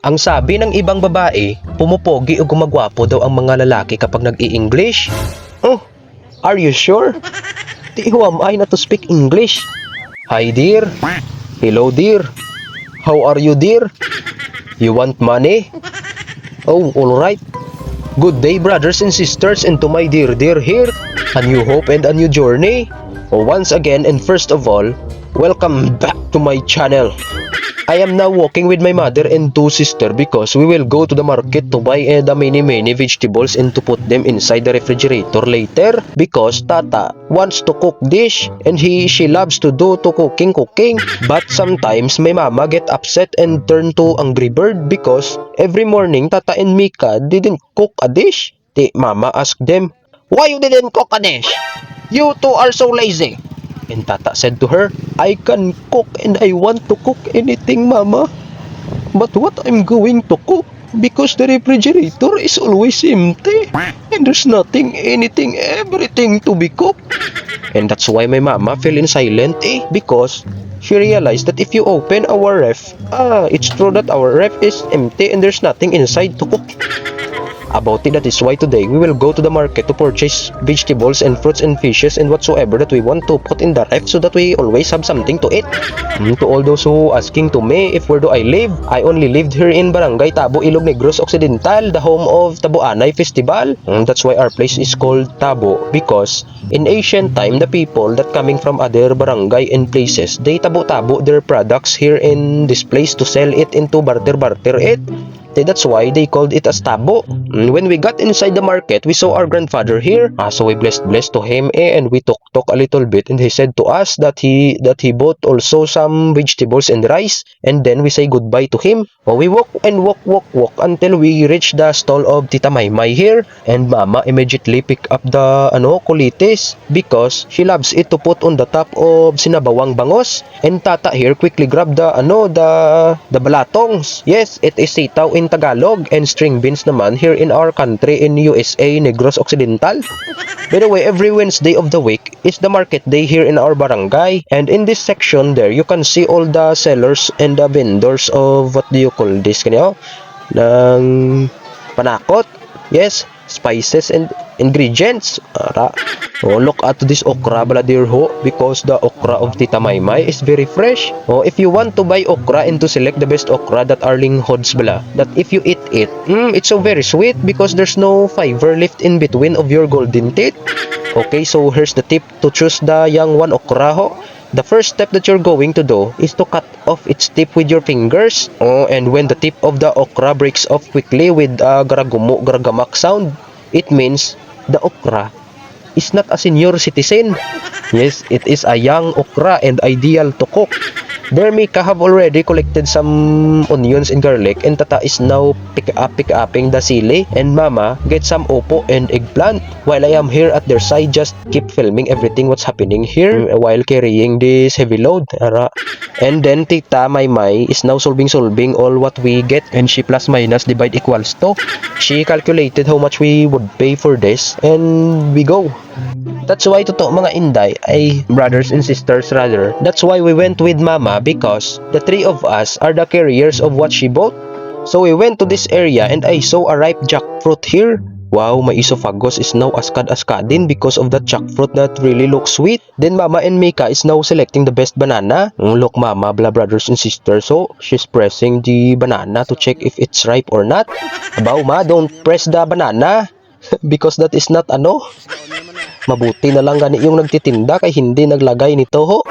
Ang sabi ng ibang babae, pumupogi o gumagwapo daw ang mga lalaki kapag nag-i-English. Oh, are you sure? Who am I not to speak English? Hi dear. Hello dear. How are you dear? You want money? Oh, alright. Good day brothers and sisters, and to my dear here, a new hope and a new journey. Once again and first of all, welcome back to my channel. I am now walking with my mother and two sisters because we will go to the market to buy the many vegetables and to put them inside the refrigerator later because Tata wants to cook dish and she loves to do to cooking. But sometimes my mama get upset and turn to angry bird because every morning Tata and Mika didn't cook a dish. The mama asked them, "Why you didn't cook a dish? You two are so lazy." And Tata said to her, "I can cook and I want to cook anything, Mama. But what I'm going to cook? Because the refrigerator is always empty. And there's nothing, anything, everything to be cooked." And that's why my mama fell in silent, because she realized that if you open our ref, it's true that our ref is empty and there's nothing inside to cook. About it, that is why today we will go to the market to purchase vegetables and fruits and fishes and whatsoever that we want to put in the ref so that we always have something to eat. To all those who asking to me if where do I live, I only lived here in Barangay Tabo, Ilog Negros Occidental, the home of Taboanay Festival. That's why our place is called Tabo, because in ancient time, the people that coming from other barangay and places, they tabo-tabo their products here in this place to sell it into barter it. That's why they called it as Tabo. When we got inside the market, we saw our grandfather here. So we blessed to him, and we talk a little bit, and he said to us that he bought also some vegetables and rice, and then we say goodbye to him. We walk until we reach the stall of Tita Maymay here, and Mama immediately pick up the kulitis because she loves it to put on the top of sinabawang bangos, and Tata here quickly grabbed the balatongs. Yes, it is sitaw in Tagalog, and string beans naman here in our country in USA, Negros Occidental. By the way, every Wednesday of the week is the market day here in our barangay, and in this section there you can see all the sellers and the vendors of what do you call this kanyo? Ng panakot. Yes, spices and ingredients. Look at this okra bala dear ho, because the okra of Tita Maymay is very fresh. If you want to buy okra and to select the best okra that are linghods bala, that if you eat it, it's so very sweet because there's no fiber left in between of your golden teeth. Okay, so here's the tip to choose the young one okra ho. The first step that you're going to do is to cut off its tip with your fingers. And when the tip of the okra breaks off quickly with a garagamak sound, it means the okra is not a senior citizen. Yes, it is a young okra and ideal to cook. There, Mika have already collected some onions and garlic, and Tata is now pick-upping the sili, and Mama get some opo and eggplant, while I am here at their side just keep filming everything what's happening here while carrying this heavy load. And then Tita Maymay is now solving all what we get, and she plus minus divide equals to. She calculated how much we would pay for this, and we go. That's why totoo mga inday, ay brothers and sisters rather. That's why we went with Mama, because the three of us are the carriers of what she bought. So we went to this area and I saw a ripe jackfruit here. Wow, my esophagus is now askad-askadin because of that jackfruit that really looks sweet. Then Mama and Mika is now selecting the best banana. Look Mama, blah brothers and sisters, so she's pressing the banana to check if it's ripe or not. Abaw ma, don't press the banana because that is not mabuti na lang gani yung nagtitinda kay hindi naglagay nito ho.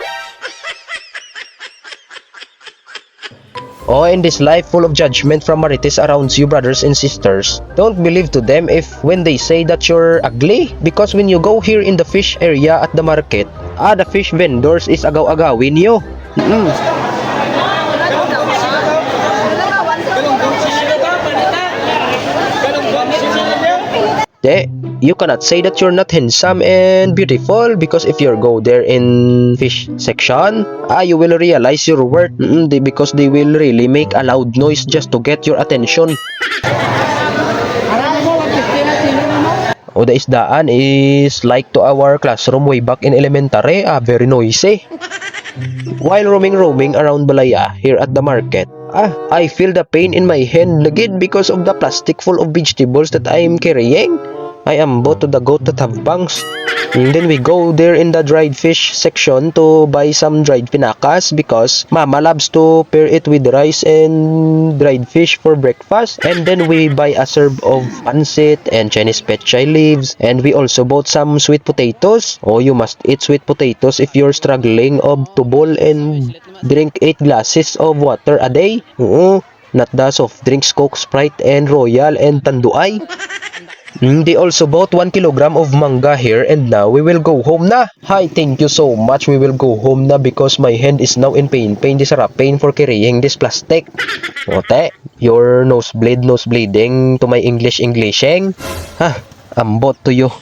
In this life full of judgment from marites around you, brothers and sisters, don't believe to them if when they say that you're ugly, because when you go here in the fish area at the market, the fish vendors is agaw-agawin you. You cannot say that you're not handsome and beautiful, because if you go there in fish section, you will realize your worth, because they will really make a loud noise just to get your attention. The isdaan is like to our classroom way back in elementary, very noisy. While roaming around Balaya here at the market, I feel the pain in my hand again because of the plastic full of vegetables that I am carrying. I am about to the goat that have bangs. And then we go there in the dried fish section to buy some dried pinakas because Mama loves to pair it with rice and dried fish for breakfast. And then we buy a serve of pancit and Chinese pechay leaves. And we also bought some sweet potatoes. Oh, you must eat sweet potatoes if you're struggling to bowl and drink 8 glasses of water a day. Oo, not the soft drinks, Coke, Sprite, and Royal, and Tanduay. They also bought 1 kilogram of manga here and now we will go home na. Hi, thank you so much. We will go home na because my hand is now in pain. Pain this sarap, pain for carrying this plastic. Ote, your nose bleeding to my Englishing. Ha, ambot to you.